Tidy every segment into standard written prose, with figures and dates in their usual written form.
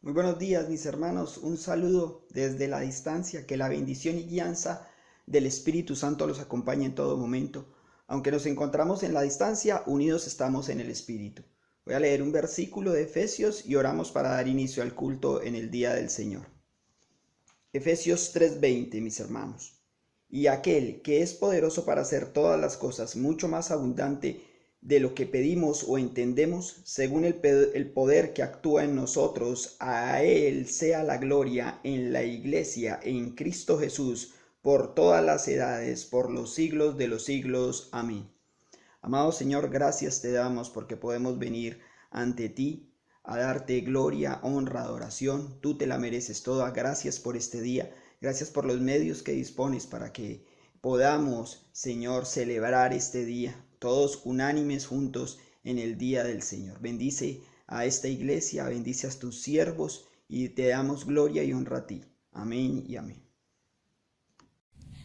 Muy buenos días, mis hermanos. Un saludo desde la distancia. Que la bendición y guianza del Espíritu Santo los acompañe en todo momento. Aunque nos encontramos en la distancia, unidos estamos en el Espíritu. Voy a leer un versículo de Efesios y oramos para dar inicio al culto en el día del Señor. Efesios 3:20, mis hermanos. Y aquel que es poderoso para hacer todas las cosas mucho más abundante de lo que pedimos o entendemos, según el poder que actúa en nosotros, a Él sea la gloria en la Iglesia, en Cristo Jesús, por todas las edades, por los siglos de los siglos. Amén. Amado Señor, gracias te damos porque podemos venir ante ti a darte gloria, honra, adoración. Tú te la mereces toda. Gracias por este día. Gracias por los medios que dispones para que podamos, Señor, celebrar este día, todos unánimes juntos en el día del Señor. Bendice a esta iglesia, bendice a tus siervos y te damos gloria y honra a ti. Amén y amén.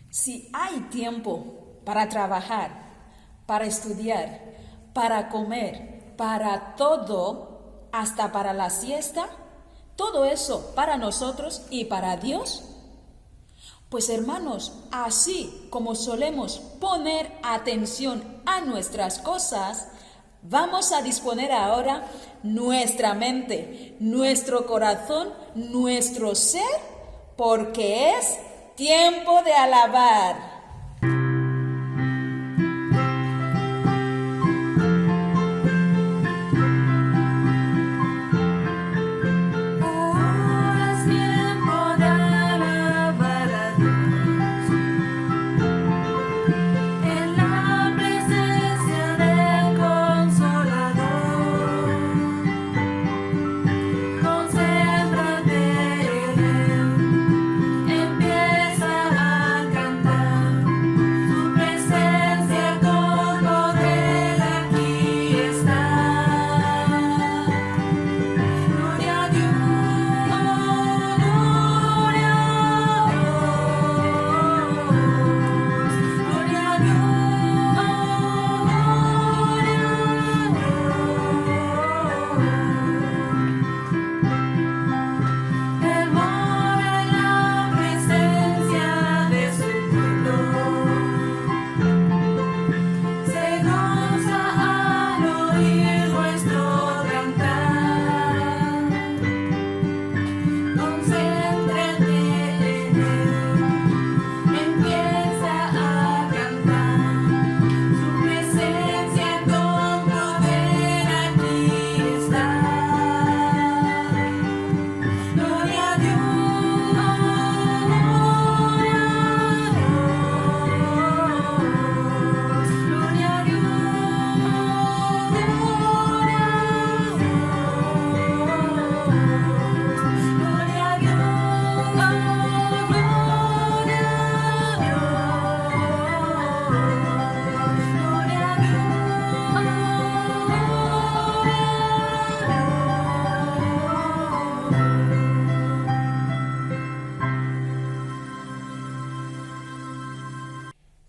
Si hay tiempo para trabajar, para estudiar, para comer, para todo, hasta para la siesta, todo eso para nosotros y para Dios. Pues hermanos, así como solemos poner atención a nuestras cosas, vamos a disponer ahora nuestra mente, nuestro corazón, nuestro ser, porque es tiempo de alabar.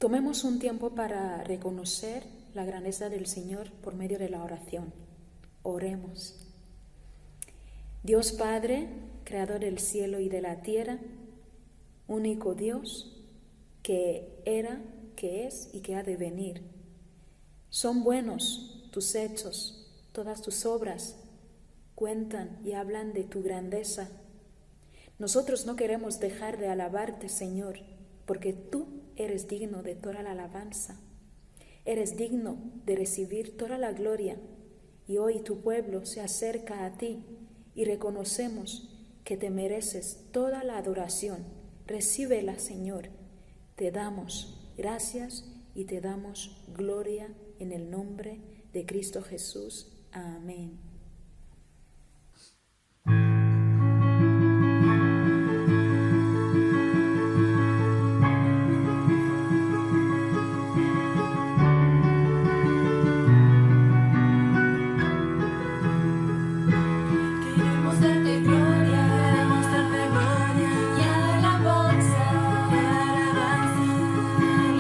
Tomemos un tiempo para reconocer la grandeza del Señor por medio de la oración. Oremos. Dios Padre, creador del cielo y de la tierra, único Dios, que era, que es y que ha de venir. Son buenos tus hechos, todas tus obras cuentan y hablan de tu grandeza. Nosotros no queremos dejar de alabarte, Señor, porque tú eres digno de toda la alabanza. Eres digno de recibir toda la gloria. Y hoy tu pueblo se acerca a ti y reconocemos que te mereces toda la adoración. Recíbela, Señor. Te damos gracias y te damos gloria en el nombre de Cristo Jesús. Amén.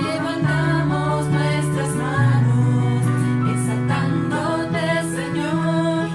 Levantamos nuestras manos, exaltándote, Señor.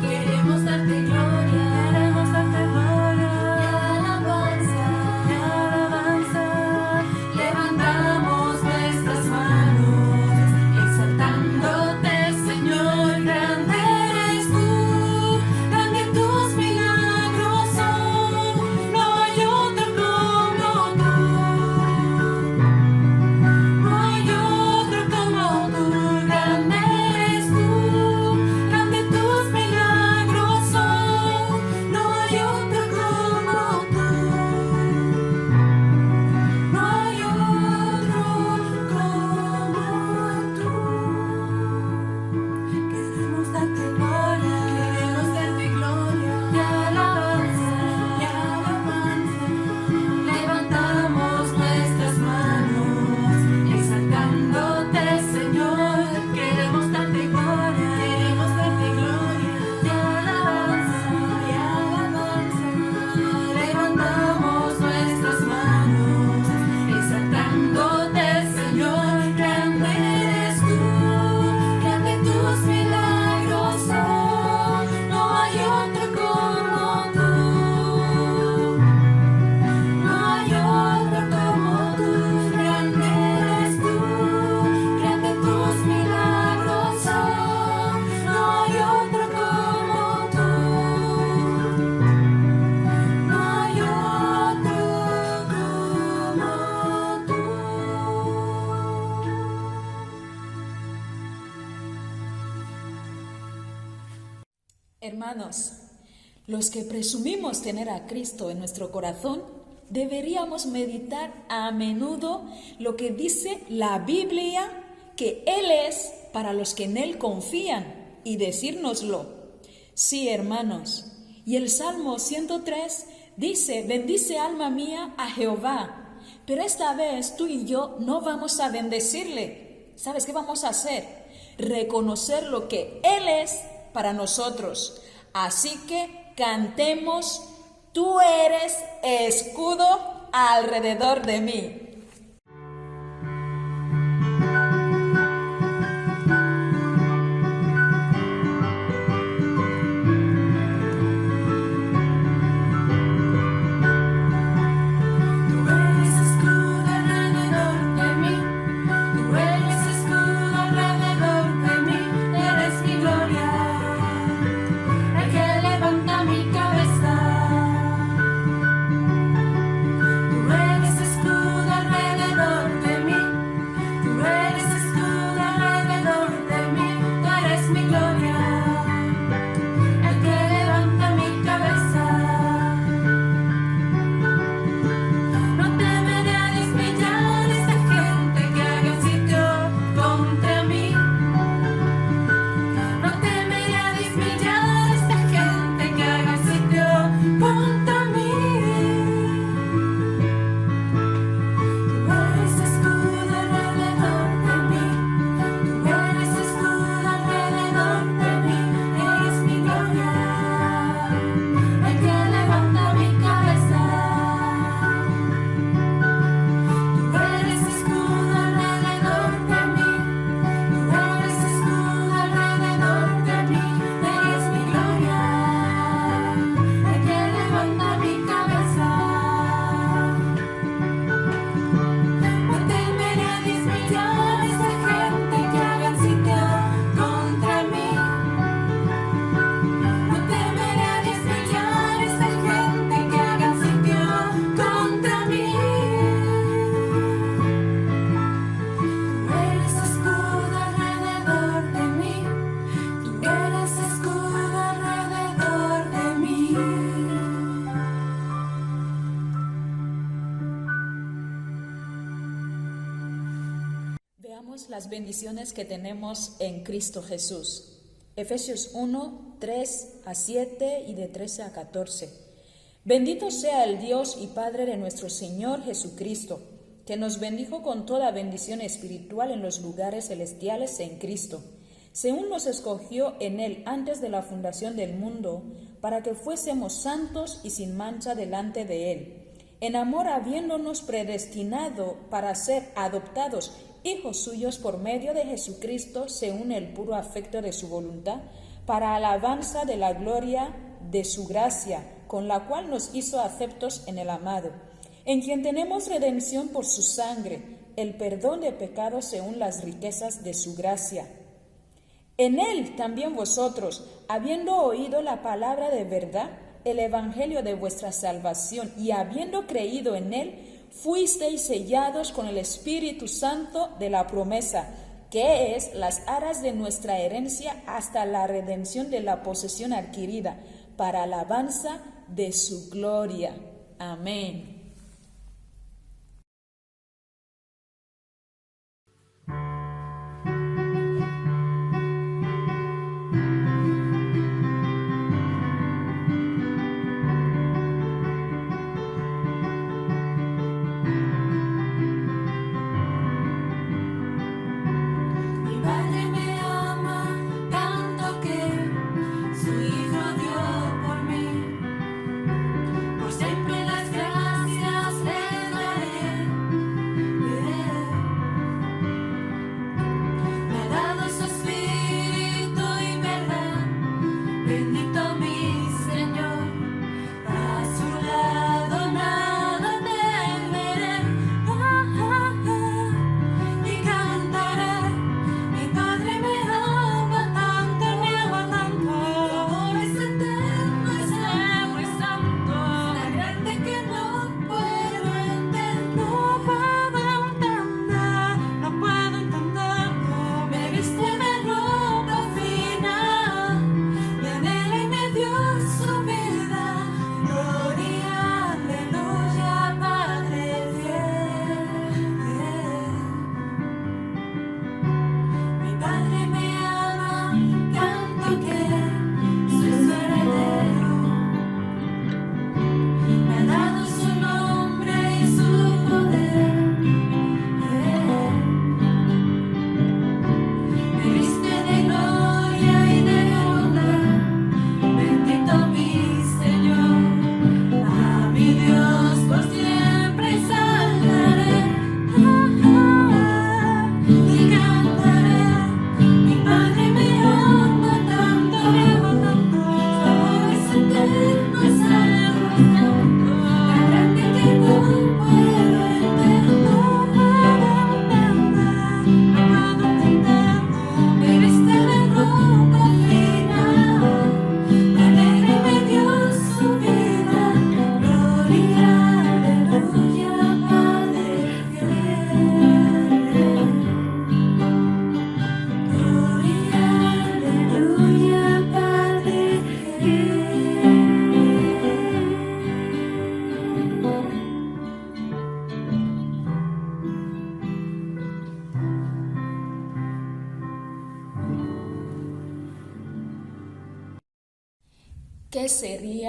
Hermanos, los que presumimos tener a Cristo en nuestro corazón, deberíamos meditar a menudo lo que dice la Biblia, que Él es para los que en Él confían, y decírnoslo. Sí, hermanos, y el Salmo 103 dice: bendice alma mía a Jehová. Pero esta vez tú y yo no vamos a bendecirle. ¿Sabes qué vamos a hacer? Reconocer lo que Él es para nosotros. Así que cantemos: tú eres escudo alrededor de mí. Veamos las bendiciones que tenemos en Cristo Jesús. Efesios 1, 3 a 7 y de 13 a 14. Bendito sea el Dios y Padre de nuestro Señor Jesucristo, que nos bendijo con toda bendición espiritual en los lugares celestiales en Cristo, según nos escogió en Él antes de la fundación del mundo, para que fuésemos santos y sin mancha delante de Él, en amor habiéndonos predestinado para ser adoptados hijos suyos por medio de Jesucristo, según el puro afecto de su voluntad, para alabanza de la gloria de su gracia, con la cual nos hizo aceptos en el amado, en quien tenemos redención por su sangre, el perdón de pecados según las riquezas de su gracia. En Él también vosotros, habiendo oído la palabra de verdad, el evangelio de vuestra salvación, y habiendo creído en Él, fuisteis sellados con el Espíritu Santo de la promesa, que es las aras de nuestra herencia hasta la redención de la posesión adquirida, para alabanza de su gloria. Amén. Por siempre las gracias.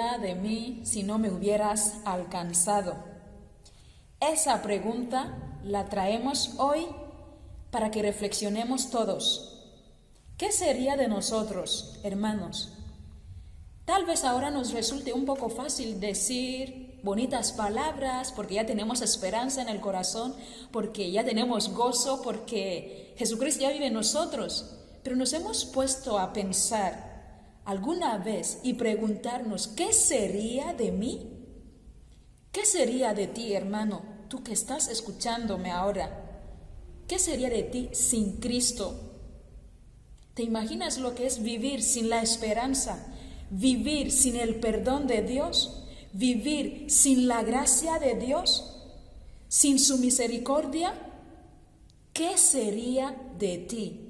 sería de mí si no me hubieras alcanzado? Esa pregunta la traemos hoy para que reflexionemos todos. ¿Qué sería de nosotros, hermanos? Tal vez ahora nos resulte un poco fácil decir bonitas palabras porque ya tenemos esperanza en el corazón, porque ya tenemos gozo, porque Jesucristo ya vive en nosotros. Pero nos hemos puesto a pensar alguna vez y preguntarnos, ¿qué sería de mí? ¿Qué sería de ti, hermano, tú que estás escuchándome ahora? ¿Qué sería de ti sin Cristo? ¿Te imaginas lo que es vivir sin la esperanza? Vivir sin el perdón de Dios, vivir sin la gracia de Dios, sin su misericordia. ¿Qué sería de ti?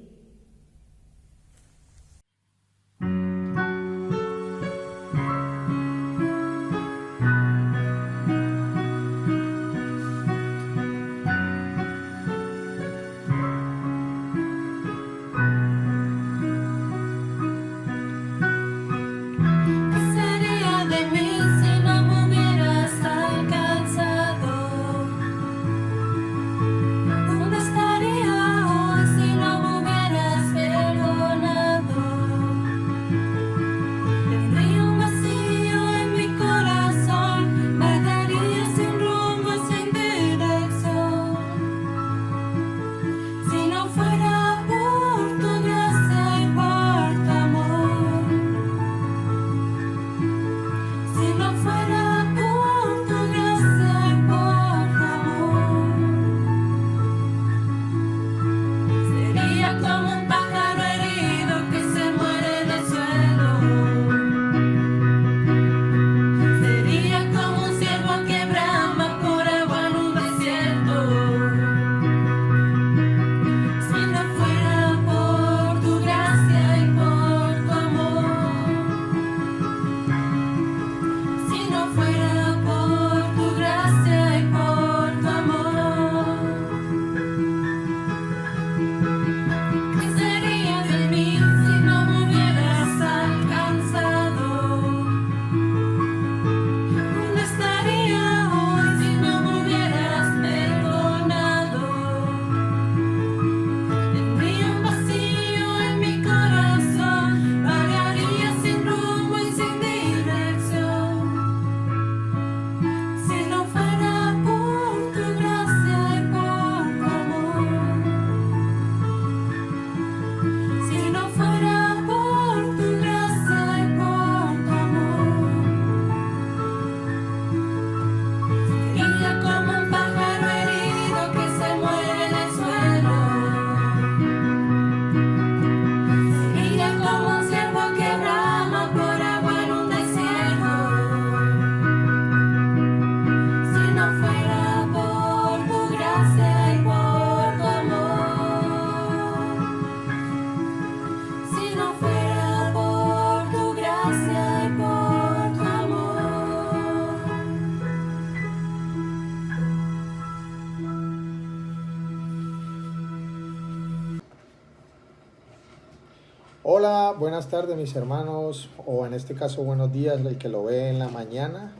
Hola, buenas tardes mis hermanos, o en este caso buenos días, el que lo ve en la mañana.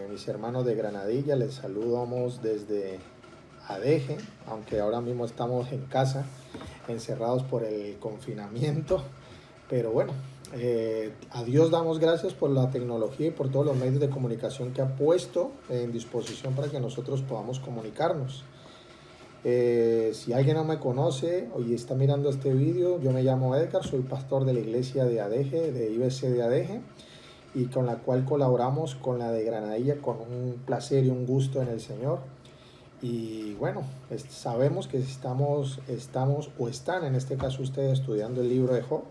Mis hermanos de Granadilla, les saludamos desde Adeje, aunque ahora mismo estamos en casa, encerrados por el confinamiento, pero bueno, a Dios damos gracias por la tecnología y por todos los medios de comunicación que ha puesto en disposición para que nosotros podamos comunicarnos. Si alguien no me conoce y está mirando este vídeo, yo me llamo Edgar, soy pastor de la iglesia de Adeje, de IBC de Adeje, y con la cual colaboramos con la de Granadilla con un placer y un gusto en el Señor. Y bueno, sabemos que estamos o están en este caso ustedes estudiando el libro de Job,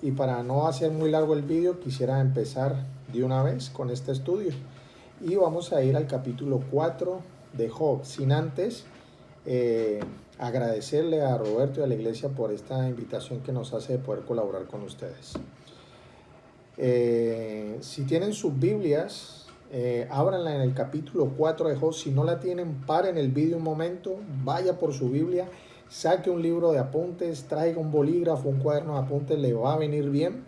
y para no hacer muy largo el vídeo quisiera empezar de una vez con este estudio y vamos a ir al capítulo 4 de Job, sin antes agradecerle a Roberto y a la iglesia por esta invitación que nos hace de poder colaborar con ustedes. Si tienen sus Biblias, ábranla en el capítulo 4 de Job. Si no la tienen, paren el vídeo un momento, vaya por su Biblia, saque un libro de apuntes, traiga un bolígrafo, un cuaderno de apuntes, le va a venir bien.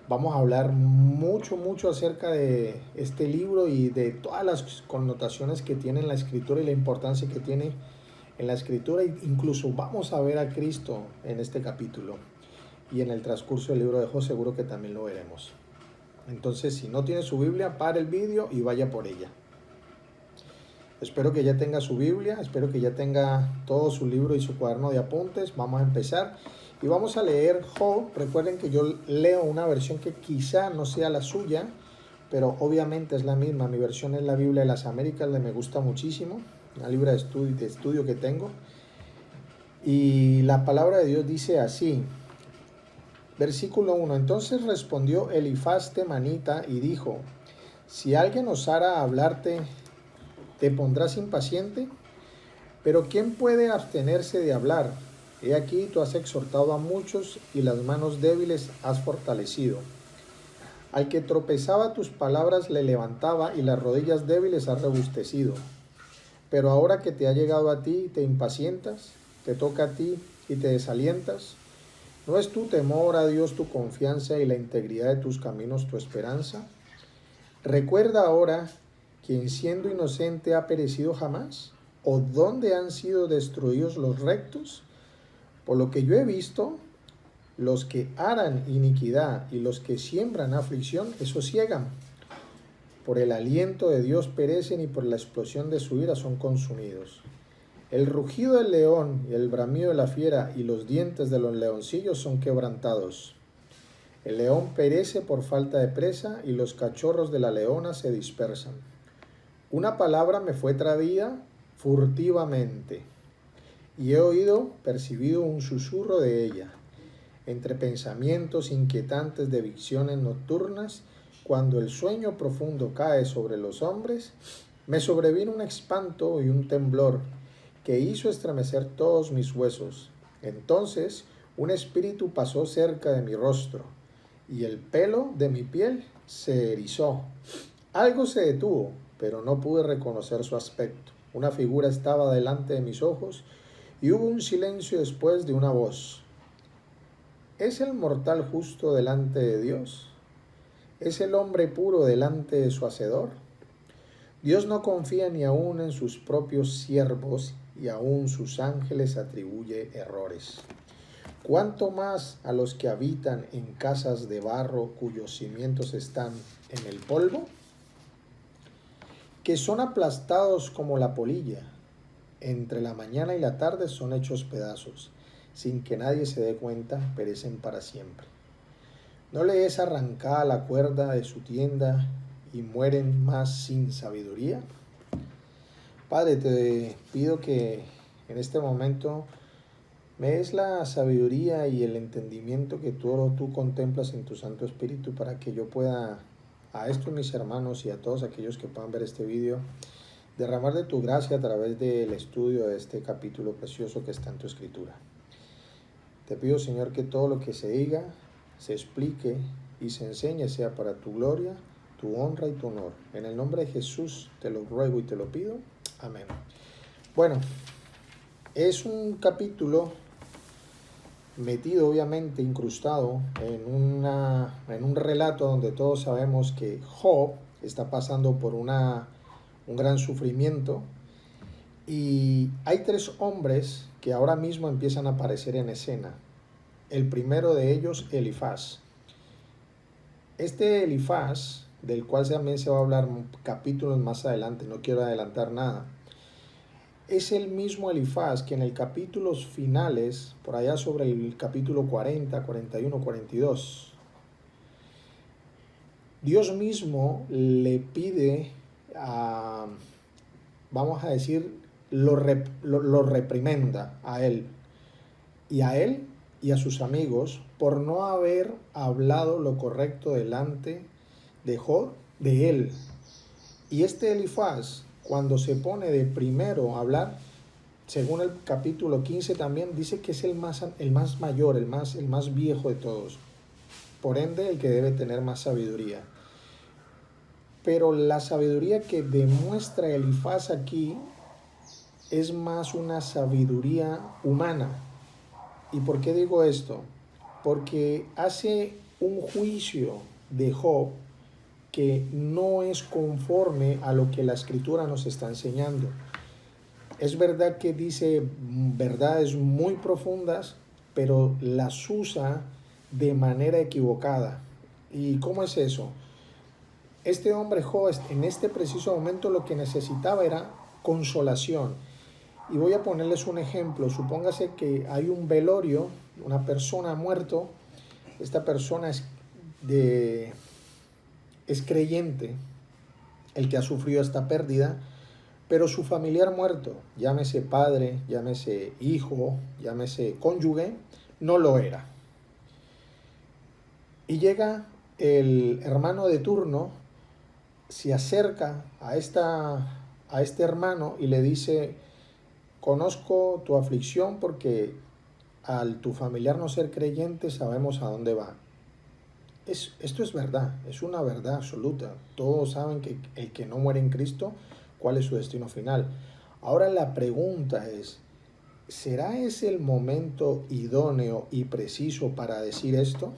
Vamos a hablar mucho acerca de este libro y de todas las connotaciones que tiene en la Escritura y la importancia que tiene en la Escritura. Incluso vamos a ver a Cristo en este capítulo. Y en el transcurso del libro de Job seguro que también lo veremos. Entonces, si no tiene su Biblia, pare el vídeo y vaya por ella. Espero que ya tenga su Biblia, espero que ya tenga todo su libro y su cuaderno de apuntes. Vamos a empezar y vamos a leer Job. Recuerden que yo leo una versión que quizá no sea la suya, pero obviamente es la misma. Mi versión es la Biblia de las Américas, me gusta muchísimo, una Biblia de estudio que tengo. Y la palabra de Dios dice así. Versículo 1. Entonces respondió Elifaz temanita y dijo: si alguien osara hablarte, ¿te pondrás impaciente? Pero ¿quién puede abstenerse de hablar? He aquí, tú has exhortado a muchos y las manos débiles has fortalecido. Al que tropezaba tus palabras le levantaba y las rodillas débiles has robustecido. Pero ahora que te ha llegado a ti, te impacientas, te toca a ti y te desalientas. ¿No es tu temor a Dios tu confianza y la integridad de tus caminos tu esperanza? Recuerda ahora, ¿quién siendo inocente ha perecido jamás? ¿O dónde han sido destruidos los rectos? Por lo que yo he visto, los que aran iniquidad y los que siembran aflicción, esos ciegan. Por el aliento de Dios perecen y por la explosión de su ira son consumidos. El rugido del león y el bramido de la fiera y los dientes de los leoncillos son quebrantados. El león perece por falta de presa y los cachorros de la leona se dispersan. Una palabra me fue traída furtivamente y he percibido un susurro de ella. Entre pensamientos inquietantes de visiones nocturnas, cuando el sueño profundo cae sobre los hombres, me sobrevino un espanto y un temblor que hizo estremecer todos mis huesos. Entonces un espíritu pasó cerca de mi rostro, y el pelo de mi piel se erizó. Algo se detuvo, pero no pude reconocer su aspecto. Una figura estaba delante de mis ojos, y hubo un silencio después de una voz. ¿Es el mortal justo delante de Dios? ¿Es el hombre puro delante de su Hacedor? Dios no confía ni aun en sus propios siervos, y aún sus ángeles atribuye errores. ¿Cuánto más a los que habitan en casas de barro cuyos cimientos están en el polvo? Que son aplastados como la polilla, entre la mañana y la tarde son hechos pedazos, sin que nadie se dé cuenta, perecen para siempre. ¿No le es arrancada la cuerda de su tienda y mueren más sin sabiduría? Padre, te pido que en este momento me des la sabiduría y el entendimiento que tú contemplas en tu Santo Espíritu para que yo pueda, a estos mis hermanos y a todos aquellos que puedan ver este video, derramar de tu gracia a través del estudio de este capítulo precioso que está en tu Escritura. Te pido, Señor, que todo lo que se diga, se explique y se enseñe sea para tu gloria, tu honra y tu honor. En el nombre de Jesús te lo ruego y te lo pido. Amén. Bueno, es un capítulo metido, obviamente, incrustado en un relato donde todos sabemos que Job está pasando por un gran sufrimiento, y hay tres hombres que ahora mismo empiezan a aparecer en escena. El primero de ellos, Elifaz. Este Elifaz, del cual también se va a hablar capítulos más adelante, no quiero adelantar nada, es el mismo Elifaz que en el capítulos finales, por allá sobre el capítulo 40, 41, 42, Dios mismo le pide vamos a decir, lo reprimenda a él y a sus amigos por no haber hablado lo correcto delante de Job, de él. Y este Elifaz, cuando se pone de primero a hablar, según el capítulo 15 también, dice que es el más mayor, el más viejo de todos. Por ende, el que debe tener más sabiduría. Pero la sabiduría que demuestra Elifaz aquí es más una sabiduría humana. ¿Y por qué digo esto? Porque hace un juicio de Job que no es conforme a lo que la Escritura nos está enseñando. Es verdad que dice verdades muy profundas, pero las usa de manera equivocada. ¿Y cómo es eso? Este hombre Job, en este preciso momento, lo que necesitaba era consolación. Y voy a ponerles un ejemplo. Supóngase que hay un velorio, una persona ha muerto. Esta persona es creyente, el que ha sufrido esta pérdida, pero su familiar muerto, llámese padre, llámese hijo, llámese cónyuge, no lo era. Y llega el hermano de turno, se acerca a este hermano y le dice: conozco tu aflicción porque al tu familiar no ser creyente sabemos a dónde va. Esto es verdad, es una verdad absoluta. Todos saben que el que no muere en Cristo, ¿cuál es su destino final? Ahora la pregunta es, ¿será ese el momento idóneo y preciso para decir esto?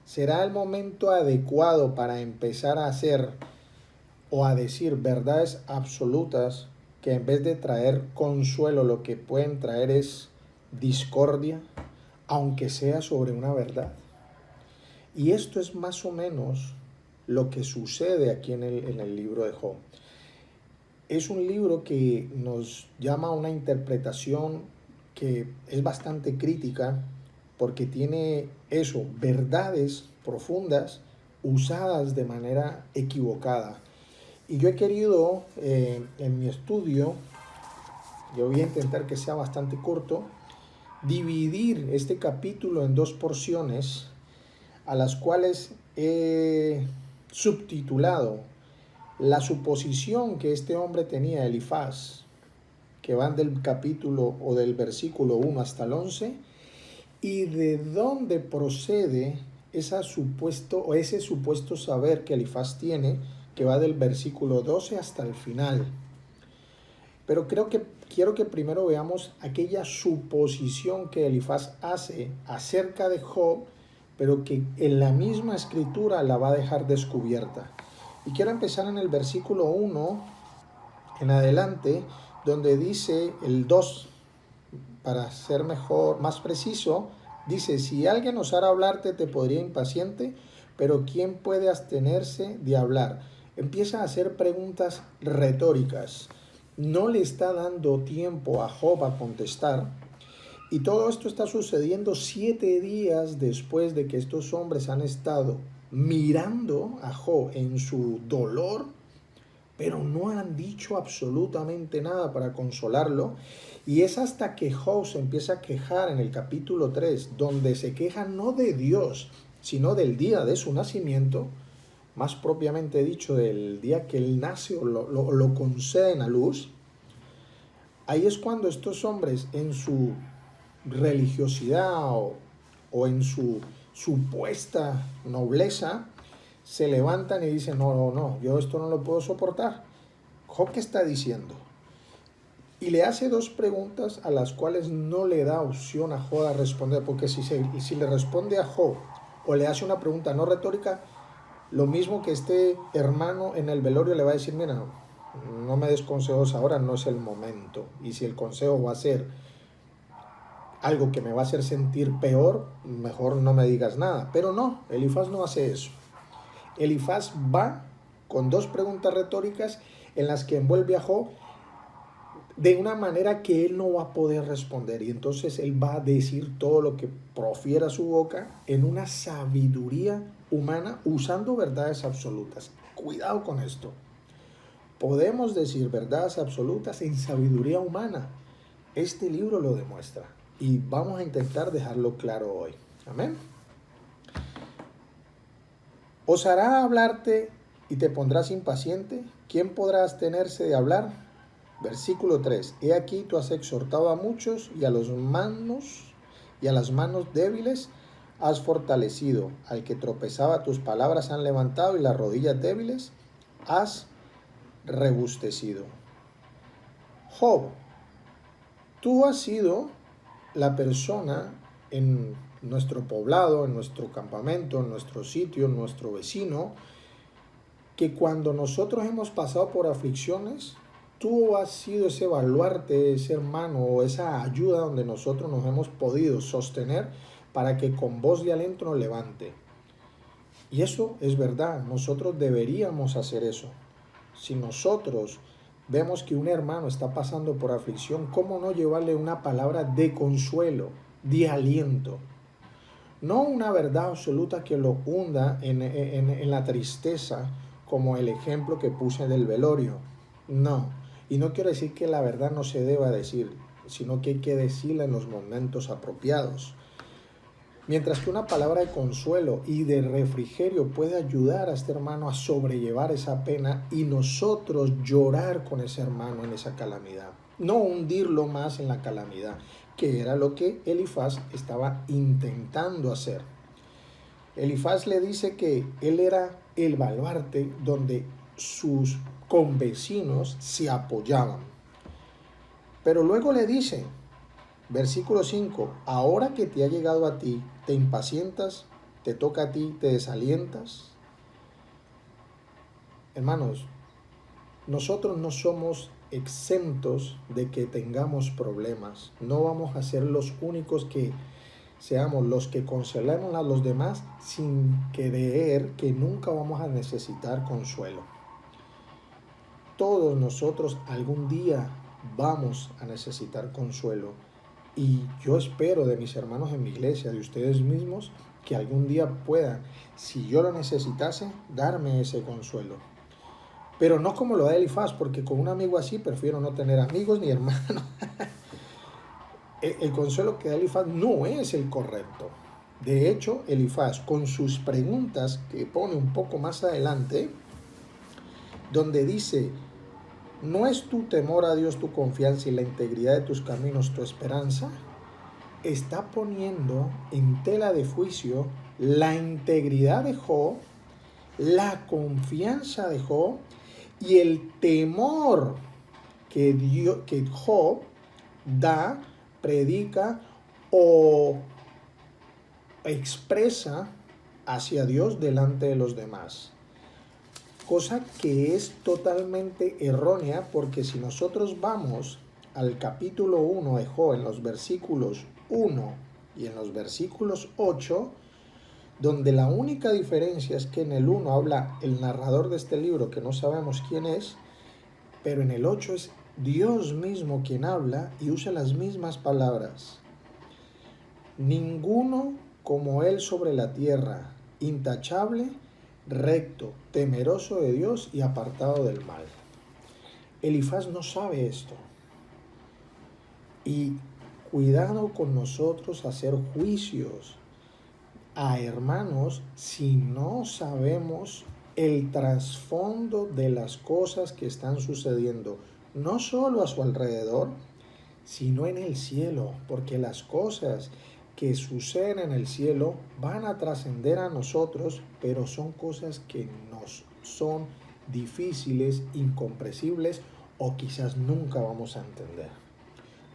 ¿Será el momento adecuado para empezar a hacer o a decir verdades absolutas que en vez de traer consuelo lo que pueden traer es discordia, aunque sea sobre una verdad? Y esto es más o menos lo que sucede aquí en el libro de Job. Es un libro que nos llama a una interpretación que es bastante crítica, porque tiene eso, verdades profundas usadas de manera equivocada. Y yo he querido, en mi estudio, yo voy a intentar que sea bastante corto, dividir este capítulo en dos porciones, a las cuales he subtitulado la suposición que este hombre tenía, Elifaz, que van del capítulo o del versículo 1 hasta el 11, y de dónde procede ese supuesto saber que Elifaz tiene, que va del versículo 12 hasta el final. Pero quiero que primero veamos aquella suposición que Elifaz hace acerca de Job, pero que en la misma escritura la va a dejar descubierta. Y quiero empezar en el versículo 1 en adelante, donde dice el 2, para ser mejor, más preciso, dice: si alguien osara hablarte te podría impaciente, pero ¿quién puede abstenerse de hablar? Empieza a hacer preguntas retóricas. No le está dando tiempo a Job a contestar. Y todo esto está sucediendo 7 días después de que estos hombres han estado mirando a Job en su dolor, pero no han dicho absolutamente nada para consolarlo. Y es hasta que Job se empieza a quejar en el capítulo 3, donde se queja no de Dios, sino del día de su nacimiento, más propiamente dicho, del día que él nace o lo conceden a luz. Ahí es cuando estos hombres, en su religiosidad o en su supuesta nobleza, se levantan y dicen: no, yo esto no lo puedo soportar. Job, ¿qué está diciendo? Y le hace 2 preguntas a las cuales no le da opción a Job a responder, porque si le responde a Job o le hace una pregunta no retórica, lo mismo que este hermano en el velorio le va a decir: mira, no me des consejos ahora, no es el momento. Y si el consejo va a ser algo que me va a hacer sentir peor, mejor no me digas nada. Pero no, Elifaz no hace eso. Elifaz va con 2 preguntas retóricas en las que envuelve a Job de una manera que él no va a poder responder. Y entonces él va a decir todo lo que profiera su boca en una sabiduría humana, usando verdades absolutas. Cuidado con esto. Podemos decir verdades absolutas en sabiduría humana. Este libro lo demuestra. Y vamos a intentar dejarlo claro hoy. Amén. ¿Osará hablarte y te pondrás impaciente? ¿Quién podrá abstenerse de hablar? Versículo 3. He aquí tú has exhortado a muchos y a las manos débiles has fortalecido. Al que tropezaba tus palabras han levantado y las rodillas débiles has rebustecido. Job, tú has sido la persona en nuestro poblado, en nuestro campamento, en nuestro sitio, en nuestro vecino, que cuando nosotros hemos pasado por aflicciones, tú has sido ese baluarte, ese hermano o esa ayuda donde nosotros nos hemos podido sostener para que con voz de aliento nos levante. Y eso es verdad, nosotros deberíamos hacer eso. Si nosotros vemos que un hermano está pasando por aflicción, ¿cómo no llevarle una palabra de consuelo, de aliento? No una verdad absoluta que lo hunda en la tristeza, como el ejemplo que puse del velorio. No, y no quiero decir que la verdad no se deba decir, sino que hay que decirla en los momentos apropiados. Mientras que una palabra de consuelo y de refrigerio puede ayudar a este hermano a sobrellevar esa pena y nosotros llorar con ese hermano en esa calamidad. No hundirlo más en la calamidad, que era lo que Elifaz estaba intentando hacer. Elifaz le dice que él era el baluarte donde sus convecinos se apoyaban. Pero luego le dice, versículo 5, ahora que te ha llegado a ti, te impacientas, te toca a ti, te desalientas. Hermanos, nosotros no somos exentos de que tengamos problemas. No vamos a ser los únicos que seamos los que consolemos a los demás sin creer que nunca vamos a necesitar consuelo. Todos nosotros algún día vamos a necesitar consuelo. Y yo espero de mis hermanos en mi iglesia, de ustedes mismos, que algún día puedan, si yo lo necesitase, darme ese consuelo. Pero no como lo da Elifaz, porque con un amigo así prefiero no tener amigos ni hermanos. El consuelo que da Elifaz no es el correcto. De hecho, Elifaz, con sus preguntas que pone un poco más adelante, donde dice, ¿no es tu temor a Dios tu confianza y la integridad de tus caminos tu esperanza? Está poniendo en tela de juicio la integridad de Job, la confianza de Job y el temor que Job da, predica o expresa hacia Dios delante de los demás. Cosa que es totalmente errónea, porque si nosotros vamos al capítulo 1 de Job, en los versículos 1 y en los versículos 8, donde la única diferencia es que en el 1 habla el narrador de este libro, que no sabemos quién es, pero en el 8 es Dios mismo quien habla y usa las mismas palabras. Ninguno como él sobre la tierra, intachable, recto, temeroso de Dios y apartado del mal. Elifaz no sabe esto. Y cuidado con nosotros hacer juicios a hermanos si no sabemos el trasfondo de las cosas que están sucediendo, no solo a su alrededor, sino en el cielo, porque las cosas que suceden en el cielo van a trascender a nosotros, pero son cosas que nos son difíciles, incomprensibles o quizás nunca vamos a entender.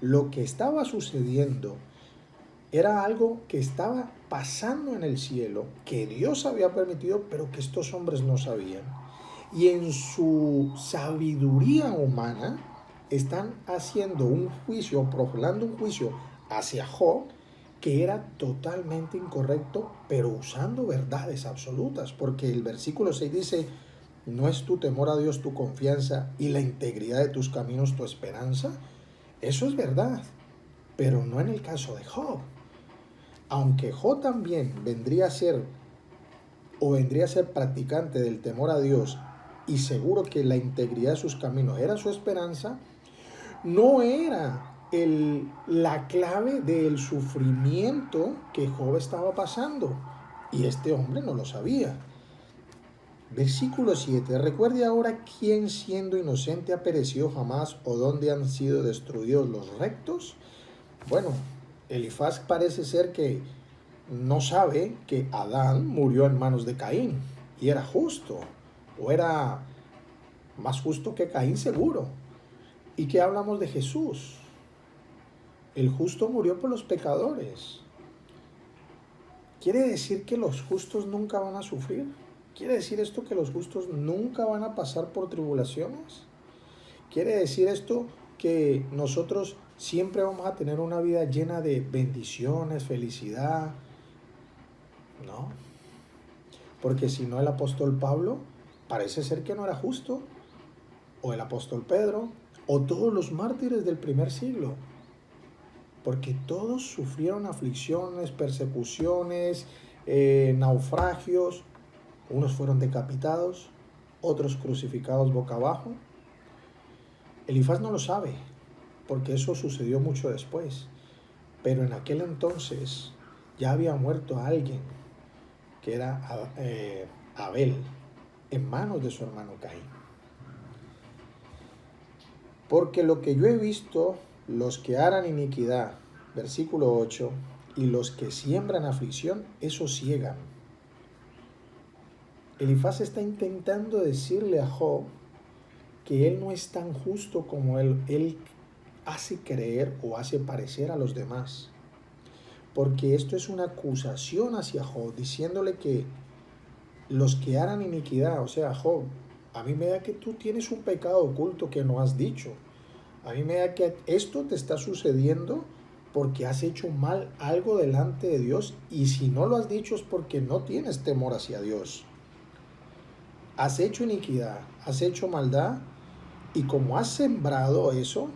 Lo que estaba sucediendo era algo que estaba pasando en el cielo, que Dios había permitido, pero que estos hombres no sabían. Y en su sabiduría humana están haciendo un juicio, profilando un juicio hacia Job, que era totalmente incorrecto, pero usando verdades absolutas, porque el versículo 6 dice, ¿no es tu temor a Dios tu confianza y la integridad de tus caminos tu esperanza? Eso es verdad, pero no en el caso de Job. Aunque Job también vendría a ser practicante del temor a Dios y seguro que la integridad de sus caminos era su esperanza, no era la clave del sufrimiento que Job estaba pasando. Y este hombre no lo sabía. Versículo 7. Recuerde ahora quién siendo inocente ha perecido jamás o dónde han sido destruidos los rectos. Bueno, Elifaz parece ser que no sabe que Adán murió en manos de Caín y era justo, o era más justo que Caín seguro. ¿Y qué hablamos de Jesús? El justo murió por los pecadores. ¿Quiere decir que los justos nunca van a sufrir? ¿Quiere decir esto que los justos nunca van a pasar por tribulaciones? ¿Quiere decir esto que nosotros siempre vamos a tener una vida llena de bendiciones, felicidad? No. Porque si no, el apóstol Pablo parece ser que no era justo, o el apóstol Pedro, o todos los mártires del primer siglo. Porque todos sufrieron aflicciones, persecuciones, naufragios. Unos fueron decapitados, otros crucificados boca abajo. Elifaz no lo sabe, porque eso sucedió mucho después. Pero en aquel entonces ya había muerto alguien, que era Abel, en manos de su hermano Caín. Porque lo que yo he visto, los que harán iniquidad, versículo 8, y los que siembran aflicción, esos ciegan. Elifaz está intentando decirle a Job que él no es tan justo como él hace creer o hace parecer a los demás. Porque esto es una acusación hacia Job, diciéndole que los que harán iniquidad, o sea, Job, a mí me da que tú tienes un pecado oculto que no has dicho. A mí me da que esto te está sucediendo porque has hecho mal algo delante de Dios, y si no lo has dicho es porque no tienes temor hacia Dios. Has hecho iniquidad, has hecho maldad, y como has sembrado eso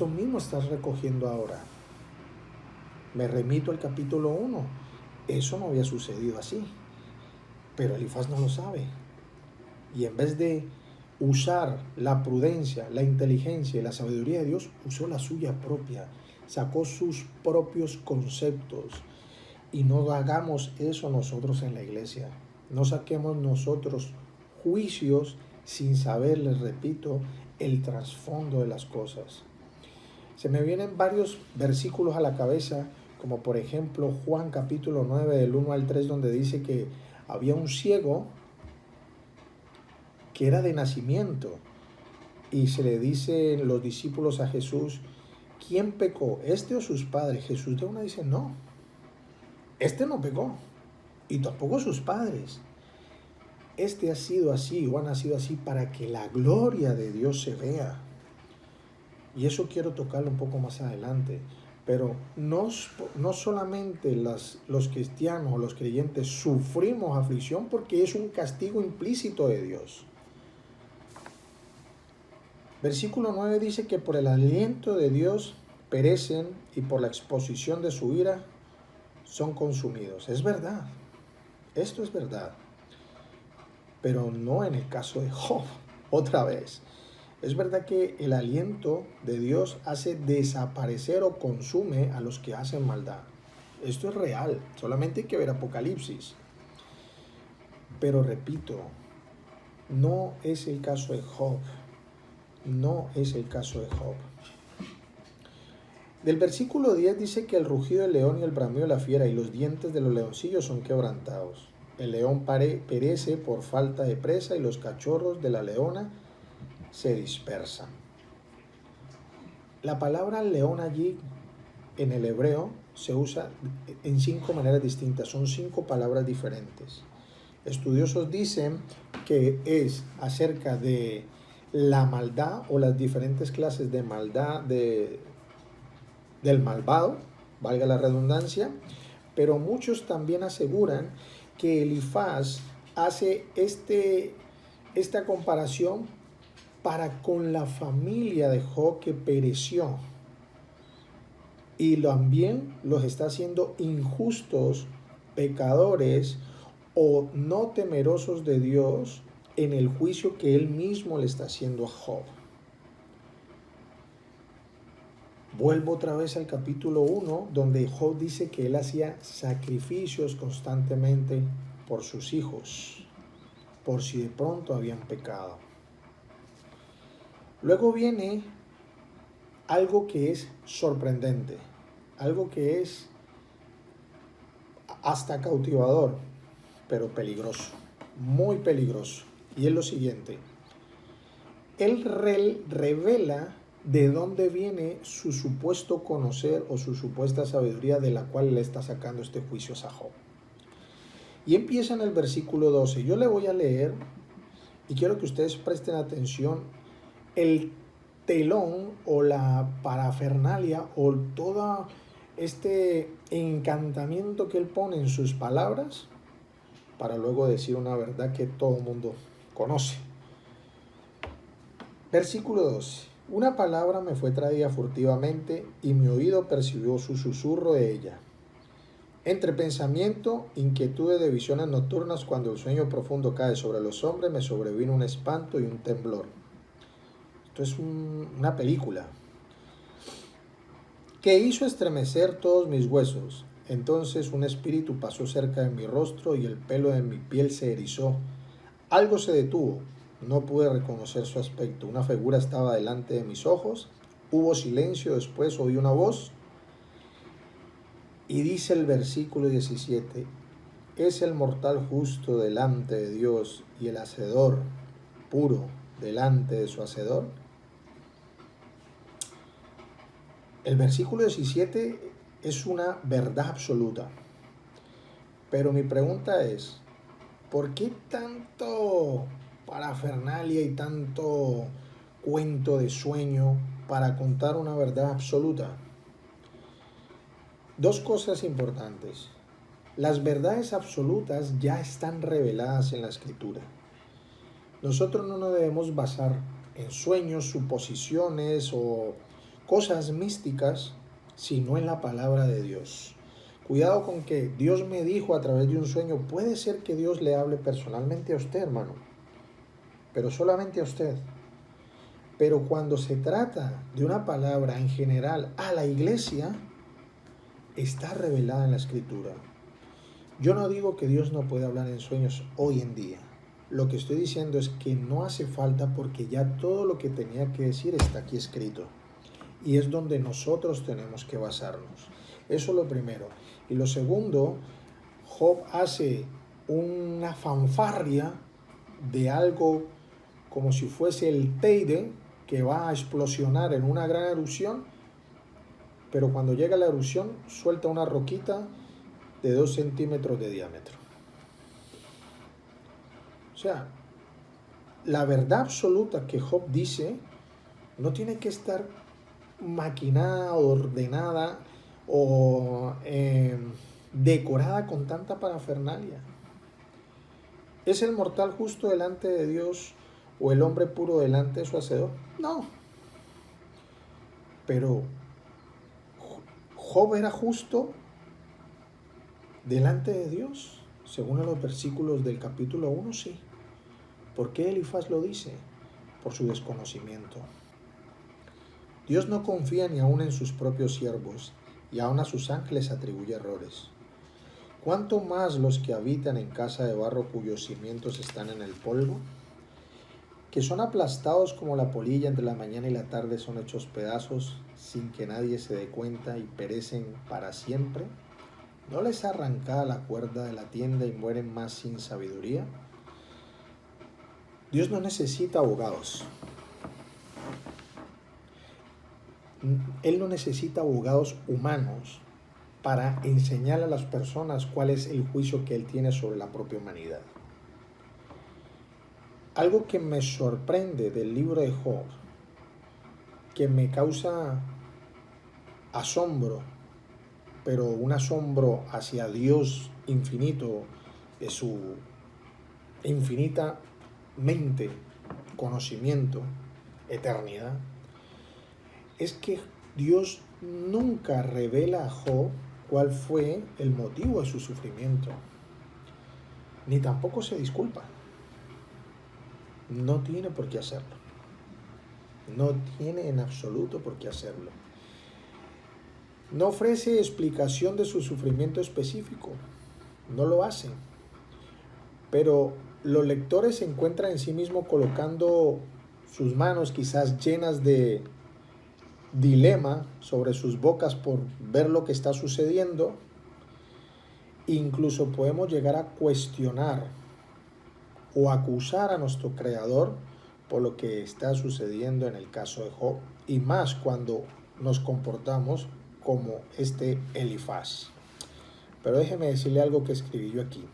mismo estás recogiendo ahora. Me remito al capítulo 1. Eso no había sucedido así. Pero Elifaz no lo sabe. Y en vez de usar la prudencia, la inteligencia y la sabiduría de Dios, usó la suya propia. Sacó sus propios conceptos. Y no hagamos eso nosotros en la iglesia. No saquemos nosotros juicios sin saber, les repito, el trasfondo de las cosas. Se me vienen varios versículos a la cabeza, como por ejemplo Juan capítulo 9 del 1 al 3, donde dice que había un ciego que era de nacimiento, y se le dicen los discípulos a Jesús, ¿quién pecó, este o sus padres? Jesús de una dice, no, este no pecó, y tampoco sus padres. Este ha sido así o ha nacido así para que la gloria de Dios se vea. Y eso quiero tocarlo un poco más adelante. Pero no solamente los cristianos o los creyentes sufrimos aflicción porque es un castigo implícito de Dios. Versículo 9 dice que por el aliento de Dios perecen y por la exposición de su ira son consumidos. Es verdad, esto es verdad. Pero no en el caso de Job, otra vez. Es verdad que el aliento de Dios hace desaparecer o consume a los que hacen maldad. Esto es real, solamente hay que ver Apocalipsis. Pero repito, no es el caso de Job. No es el caso de Job. Del versículo 10 dice que el rugido del león y el bramido de la fiera y los dientes de los leoncillos son quebrantados. El león perece por falta de presa y los cachorros de la leona se dispersan. La palabra león allí en el hebreo se usa en 5 maneras distintas, son 5 palabras diferentes. Estudiosos dicen que es acerca de la maldad o las diferentes clases de maldad del malvado, valga la redundancia, pero muchos también aseguran que Elifaz hace esta comparación para con la familia de Job que pereció, y también los está haciendo injustos, pecadores o no temerosos de Dios en el juicio que él mismo le está haciendo a Job. Vuelvo otra vez al capítulo 1, donde Job dice que él hacía sacrificios constantemente por sus hijos, por si de pronto habían pecado. Luego viene algo que es sorprendente, algo que es hasta cautivador, pero peligroso, muy peligroso. Y es lo siguiente: él revela de dónde viene su supuesto conocer o su supuesta sabiduría de la cual le está sacando este juicio a Job. Y empieza en el versículo 12. Yo le voy a leer y quiero que ustedes presten atención el telón o la parafernalia o todo este encantamiento que él pone en sus palabras para luego decir una verdad que todo el mundo conoce. Versículo 12. Una palabra me fue traída furtivamente y mi oído percibió su susurro de ella. Entre pensamiento, inquietudes de visiones nocturnas, cuando el sueño profundo cae sobre los hombres, me sobrevino un espanto y un temblor. Esto es una película que hizo estremecer todos mis huesos. Entonces un espíritu pasó cerca de mi rostro y el pelo de mi piel se erizó. Algo se detuvo. No pude reconocer su aspecto. Una figura estaba delante de mis ojos. Hubo silencio. Después oí una voz. Y dice el versículo 17: ¿es el mortal justo delante de Dios y el hacedor puro delante de su hacedor? El versículo 17 es una verdad absoluta. Pero mi pregunta es, ¿por qué tanto parafernalia y tanto cuento de sueño para contar una verdad absoluta? Dos cosas importantes. Las verdades absolutas ya están reveladas en la Escritura. Nosotros no nos debemos basar en sueños, suposiciones o cosas místicas, sino en la palabra de Dios. Cuidado con que Dios me dijo a través de un sueño. Puede ser que Dios le hable personalmente a usted, hermano, pero solamente a usted. Pero cuando se trata de una palabra en general a la iglesia, está revelada en la Escritura. Yo no digo que Dios no puede hablar en sueños hoy en día. Lo que estoy diciendo es que no hace falta, porque ya todo lo que tenía que decir está aquí escrito. Y es donde nosotros tenemos que basarnos. Eso es lo primero. Y lo segundo, Job hace una fanfarria de algo como si fuese el Teide que va a explosionar en una gran erupción, pero cuando llega la erupción suelta una roquita de 2 centímetros de diámetro. O sea, la verdad absoluta que Job dice no tiene que estar maquinada, ordenada o decorada con tanta parafernalia. ¿Es el mortal justo delante de Dios o el hombre puro delante de su hacedor? No. Pero Job era justo delante de Dios, según los versículos del capítulo 1, sí. ¿Por qué Elifaz lo dice? Por su desconocimiento. Dios no confía ni aún en sus propios siervos, y aún a sus ángeles atribuye errores. ¿Cuánto más los que habitan en casa de barro cuyos cimientos están en el polvo? Que son aplastados como la polilla, entre la mañana y la tarde son hechos pedazos sin que nadie se dé cuenta y perecen para siempre. ¿No les arrancada la cuerda de la tienda y mueren más sin sabiduría? Dios no necesita abogados. Él no necesita abogados humanos para enseñar a las personas cuál es el juicio que Él tiene sobre la propia humanidad. Algo que me sorprende del libro de Job, que me causa asombro, pero un asombro hacia Dios infinito, de su infinita mente, conocimiento, eternidad, es que Dios nunca revela a Job cuál fue el motivo de su sufrimiento, ni tampoco se disculpa. No tiene por qué hacerlo. No tiene en absoluto por qué hacerlo. No ofrece explicación de su sufrimiento específico. No lo hace. Pero los lectores se encuentran en sí mismos colocando sus manos quizás llenas de dilema sobre sus bocas por ver lo que está sucediendo. Incluso podemos llegar a cuestionar o acusar a nuestro Creador por lo que está sucediendo en el caso de Job, y más cuando nos comportamos como este Elifaz. Pero déjeme decirle algo que escribí yo aquí.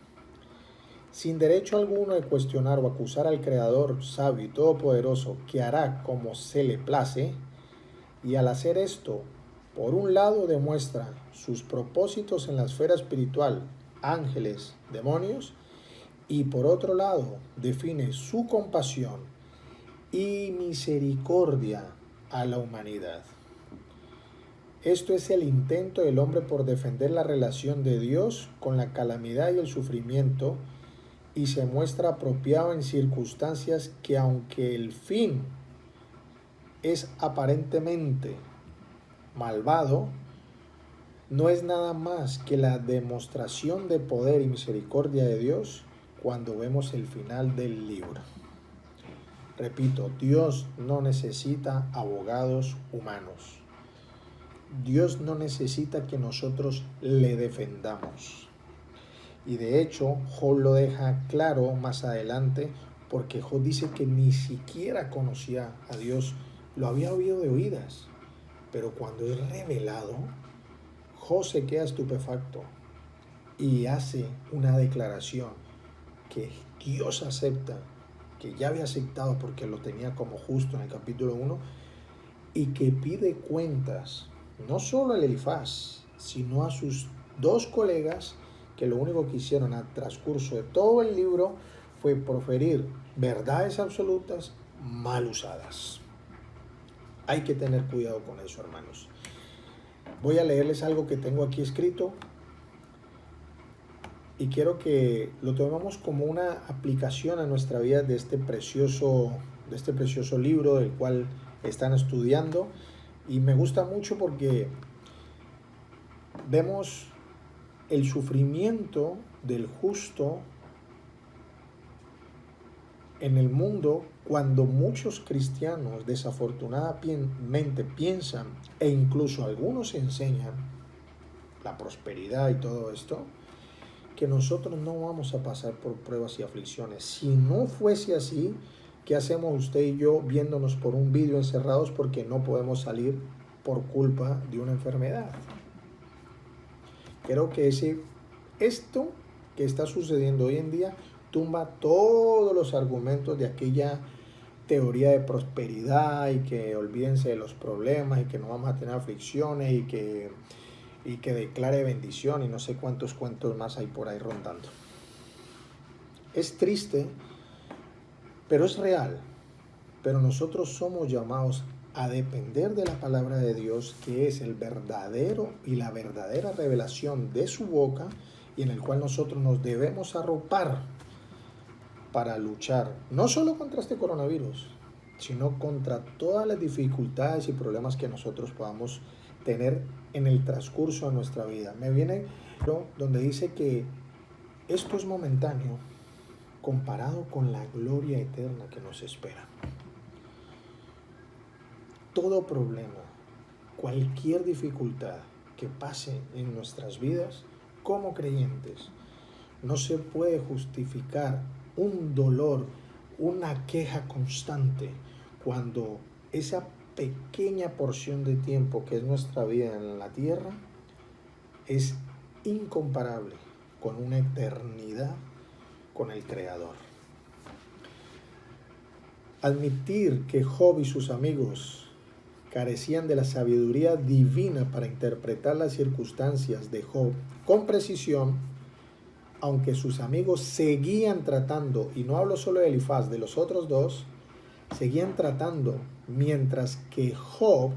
Sin derecho alguno de cuestionar o acusar al Creador sabio y todopoderoso, que hará como se le place, y al hacer esto, por un lado demuestra sus propósitos en la esfera espiritual, ángeles, demonios, y por otro lado define su compasión y misericordia a la humanidad. Esto es el intento del hombre por defender la relación de Dios con la calamidad y el sufrimiento, y se muestra apropiado en circunstancias que, aunque el fin es aparentemente malvado, no es nada más que la demostración de poder y misericordia de Dios cuando vemos el final del libro. Repito, Dios no necesita abogados humanos. Dios no necesita que nosotros le defendamos. Y de hecho, Job lo deja claro más adelante, porque Job dice que ni siquiera conocía a Dios, lo había oído de oídas, pero cuando es revelado, Job se queda estupefacto y hace una declaración que Dios acepta, que ya había aceptado porque lo tenía como justo en el capítulo 1, y que pide cuentas, no solo al Elifaz, sino a sus dos colegas, que lo único que hicieron al transcurso de todo el libro fue proferir verdades absolutas mal usadas. Hay que tener cuidado con eso, hermanos. Voy a leerles algo que tengo aquí escrito y quiero que lo tomemos como una aplicación a nuestra vida de este precioso libro del cual están estudiando. Y me gusta mucho porque vemos el sufrimiento del justo en el mundo, cuando muchos cristianos desafortunadamente piensan, e incluso algunos enseñan la prosperidad y todo esto, que nosotros no vamos a pasar por pruebas y aflicciones. Si no fuese así, ¿qué hacemos usted y yo viéndonos por un vidrio encerrados porque no podemos salir por culpa de una enfermedad? Creo que esto que está sucediendo hoy en día tumba todos los argumentos de aquella teoría de prosperidad y que olvídense de los problemas y que no vamos a tener aflicciones y que declare bendición y no sé cuántos cuentos más hay por ahí rondando. Es triste, pero es real. Pero nosotros somos llamados a depender de la palabra de Dios, que es el verdadero y la verdadera revelación de su boca, y en el cual nosotros nos debemos arropar para luchar no solo contra este coronavirus, sino contra todas las dificultades y problemas que nosotros podamos tener en el transcurso de nuestra vida. Me viene donde dice que esto es momentáneo comparado con la gloria eterna que nos espera. Todo problema, cualquier dificultad que pase en nuestras vidas como creyentes, no se puede justificar un dolor, una queja constante, cuando esa pequeña porción de tiempo que es nuestra vida en la tierra es incomparable con una eternidad con el Creador. Admitir que Job y sus amigos carecían de la sabiduría divina para interpretar las circunstancias de Job con precisión, aunque sus amigos seguían tratando, y no hablo solo de Elifaz, de los otros dos, seguían tratando, mientras que Job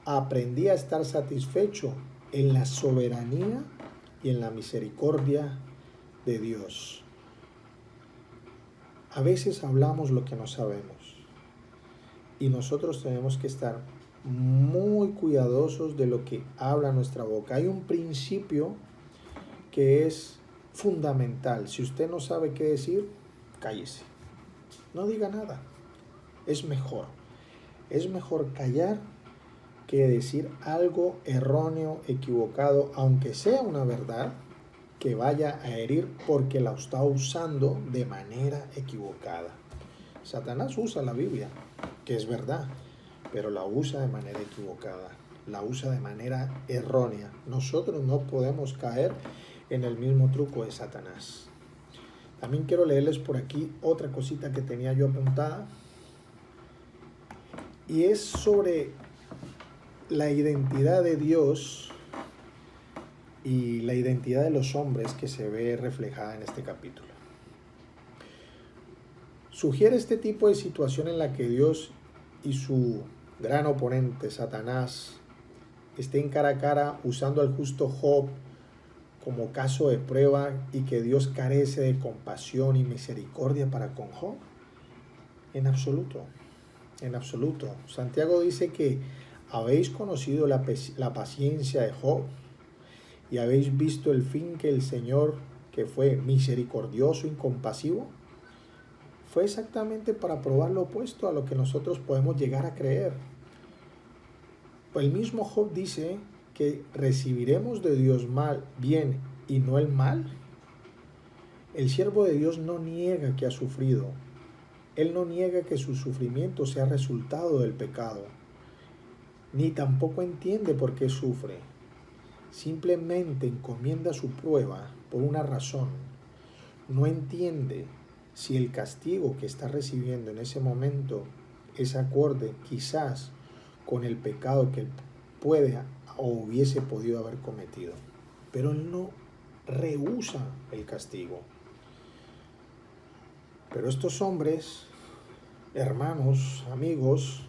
aprendía a estar satisfecho en la soberanía y en la misericordia de Dios. A veces hablamos lo que no sabemos y nosotros tenemos que estar muy cuidadosos de lo que habla nuestra boca. Hay un principio que es fundamental. Si usted no sabe qué decir, cállese. No diga nada. Es mejor callar que decir algo erróneo, equivocado, aunque sea una verdad, que vaya a herir porque la está usando de manera equivocada. Satanás usa la Biblia, que es verdad, pero la usa de manera equivocada, la usa de manera errónea. Nosotros no podemos caer en el mismo truco de Satanás. También quiero leerles por aquí otra cosita que tenía yo apuntada, y es sobre la identidad de Dios y la identidad de los hombres que se ve reflejada en este capítulo. Sugiere este tipo de situación en la que Dios y su gran oponente, Satanás, estén cara a cara usando al justo Job como caso de prueba y que Dios carece de compasión y misericordia para con Job. En absoluto, en absoluto. Santiago dice que habéis conocido la paciencia de Job y habéis visto el fin que el Señor, que fue misericordioso y compasivo, fue exactamente para probar lo opuesto a lo que nosotros podemos llegar a creer. El mismo Job dice que recibiremos de Dios bien y no el mal. El siervo de Dios no niega que ha sufrido. Él no niega que su sufrimiento sea resultado del pecado, ni tampoco entiende por qué sufre. Simplemente encomienda su prueba por una razón. No entiende si el castigo que está recibiendo en ese momento es acorde quizás con el pecado que él puede o hubiese podido haber cometido. Pero él no rehúsa el castigo. Pero estos hombres, hermanos, amigos,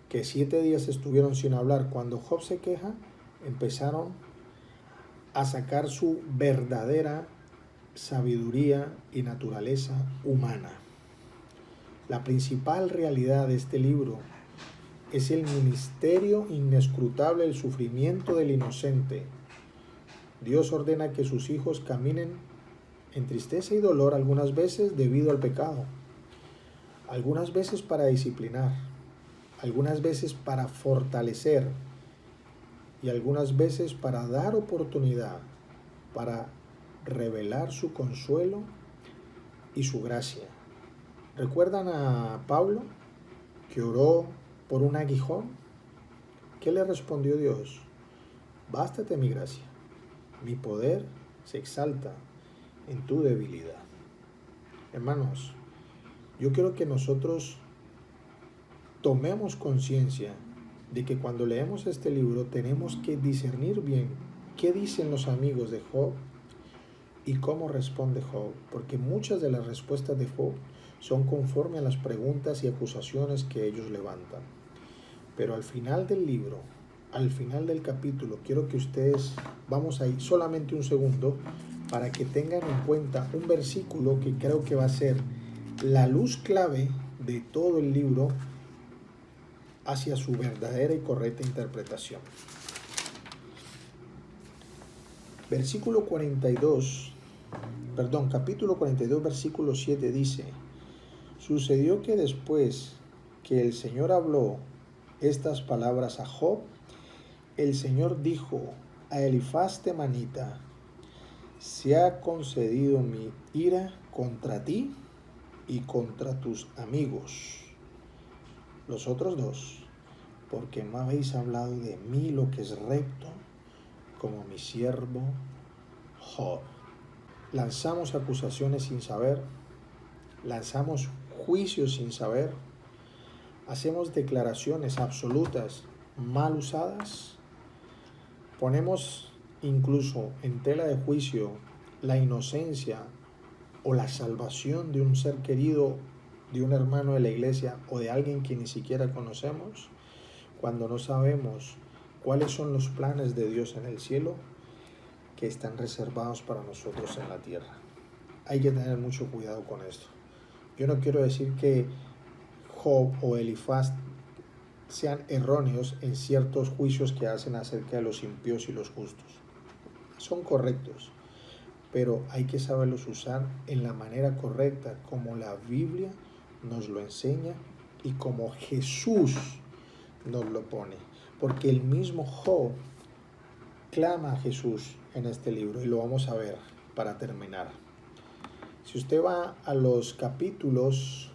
que 7 días estuvieron sin hablar, cuando Job se queja, empezaron a sacar su verdadera sabiduría y naturaleza humana. La principal realidad de este libro es el misterio inescrutable del sufrimiento del inocente. Dios ordena que sus hijos caminen en tristeza y dolor algunas veces debido al pecado, algunas veces para disciplinar, algunas veces para fortalecer y algunas veces para dar oportunidad, para revelar su consuelo y su gracia. ¿Recuerdan a Pablo que oró por un aguijón? ¿Qué le respondió Dios? Bástate mi gracia, mi poder se exalta en tu debilidad. Hermanos, yo quiero que nosotros tomemos conciencia de que cuando leemos este libro tenemos que discernir bien qué dicen los amigos de Job y cómo responde Job, porque muchas de las respuestas de Job son conforme a las preguntas y acusaciones que ellos levantan. Pero al final del libro, al final del capítulo, quiero que ustedes, vamos a ir solamente un segundo, para que tengan en cuenta un versículo que creo que va a ser la luz clave de todo el libro hacia su verdadera y correcta interpretación. Capítulo 42, versículo 7 dice: sucedió que después que el Señor habló estas palabras a Job, el Señor dijo a Elifaz temanita: se ha concedido mi ira contra ti y contra tus amigos, los otros dos, porque no habéis hablado de mí lo que es recto, como mi siervo Job. Lanzamos acusaciones sin saber, lanzamos juicios sin saber, hacemos declaraciones absolutas mal usadas, ponemos incluso en tela de juicio la inocencia o la salvación de un ser querido, de un hermano de la iglesia o de alguien que ni siquiera conocemos, cuando no sabemos cuáles son los planes de Dios en el cielo que están reservados para nosotros en la tierra. Hay que tener mucho cuidado con esto. Yo no quiero decir que Job o Elifaz sean erróneos en ciertos juicios que hacen acerca de los impíos y los justos. Son correctos, pero hay que saberlos usar en la manera correcta, como la Biblia nos lo enseña y como Jesús nos lo pone. Porque el mismo Job clama a Jesús en este libro y lo vamos a ver para terminar. Si usted va a los capítulos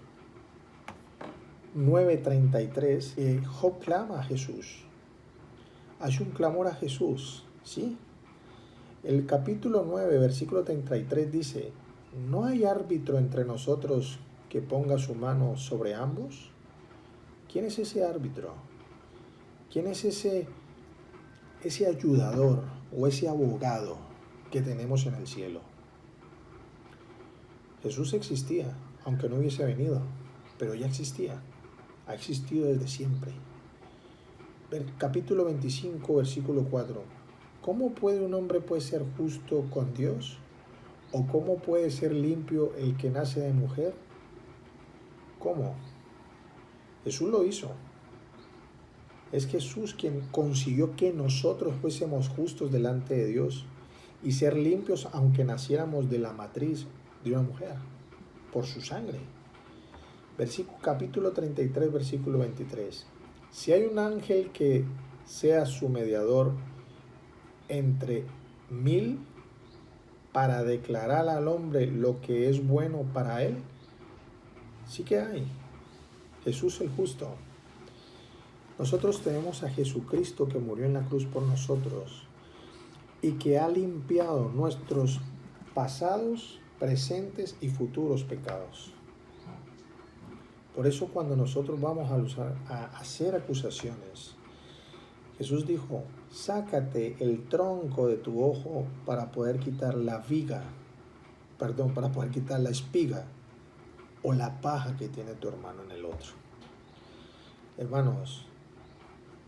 9:33, Job clama a Jesús. Hace un clamor a Jesús, ¿sí? El capítulo 9, versículo 33 dice, ¿no hay árbitro entre nosotros que ponga su mano sobre ambos? ¿Quién es ese árbitro? ¿Quién es ese ayudador o ese abogado que tenemos en el cielo? Jesús existía, aunque no hubiese venido, pero ya existía. Ha existido desde siempre. Capítulo 25, versículo 4. ¿Cómo puede un hombre ser justo con Dios? ¿O cómo puede ser limpio el que nace de mujer? ¿Cómo? Jesús lo hizo. Es Jesús quien consiguió que nosotros fuésemos justos delante de Dios y ser limpios aunque naciéramos de la matriz de una mujer, por su sangre. Capítulo 33, versículo 23. Si hay un ángel que sea su mediador entre 1000 para declarar al hombre lo que es bueno para él, sí que hay. Jesús el justo. Nosotros tenemos a Jesucristo que murió en la cruz por nosotros y que ha limpiado nuestros pasados, presentes y futuros pecados. Por eso cuando nosotros vamos a hacer acusaciones, Jesús dijo, sácate el tronco de tu ojo para poder quitar para poder quitar la espiga o la paja que tiene tu hermano en el otro. Hermanos,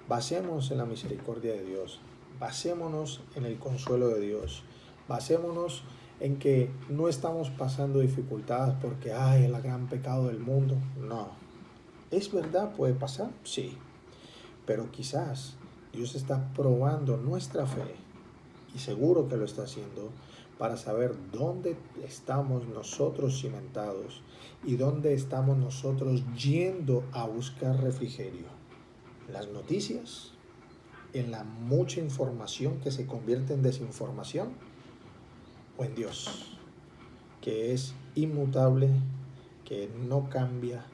basémonos en la misericordia de Dios, basémonos en el consuelo de Dios, basémonos en que no estamos pasando dificultades porque es el gran pecado del mundo. No. ¿Es verdad? ¿Puede pasar? Sí. Pero quizás Dios está probando nuestra fe, y seguro que lo está haciendo, para saber dónde estamos nosotros cimentados y dónde estamos nosotros yendo a buscar refrigerio. ¿En las noticias? ¿En la mucha información que se convierte en desinformación? ¿O en Dios, que es inmutable, que no cambia,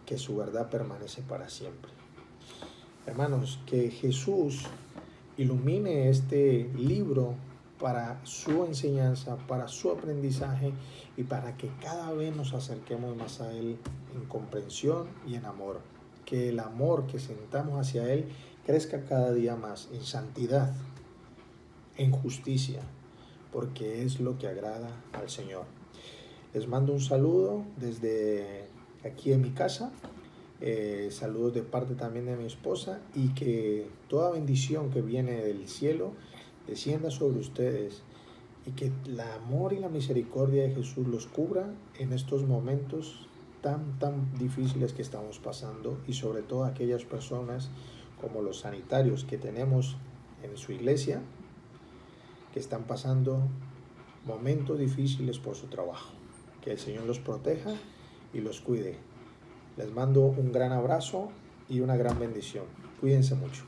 que su verdad permanece para siempre? Hermanos, que Jesús ilumine este libro para su enseñanza, para su aprendizaje y para que cada vez nos acerquemos más a Él en comprensión y en amor. Que el amor que sentamos hacia Él crezca cada día más en santidad, en justicia, porque es lo que agrada al Señor. Les mando un saludo desde aquí en mi casa, saludos de parte también de mi esposa, y que toda bendición que viene del cielo descienda sobre ustedes y que el amor y la misericordia de Jesús los cubra en estos momentos tan difíciles que estamos pasando, y sobre todo aquellas personas como los sanitarios que tenemos en su iglesia, que están pasando momentos difíciles por su trabajo. Que el Señor los proteja y los cuide. Les mando un gran abrazo y una gran bendición. Cuídense mucho.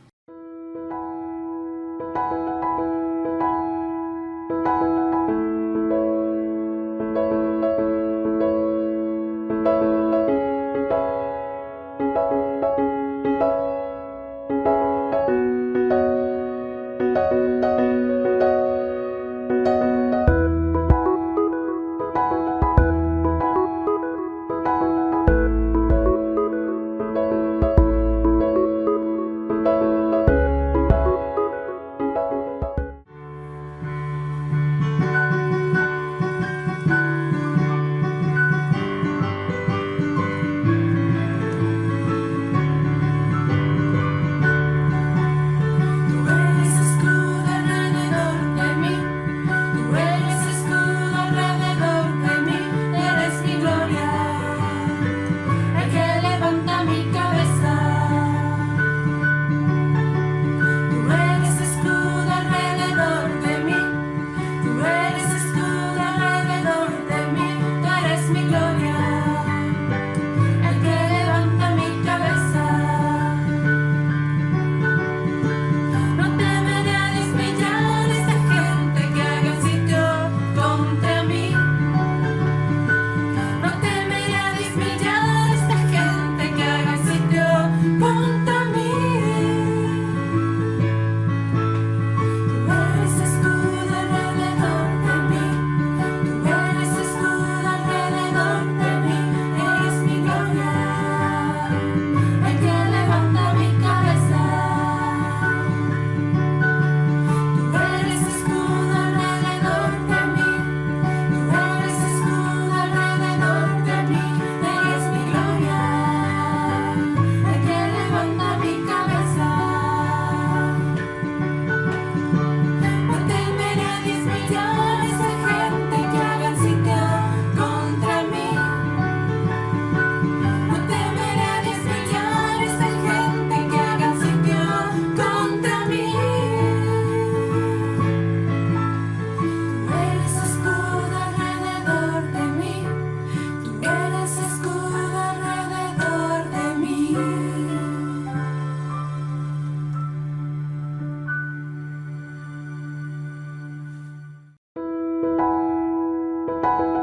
Amén.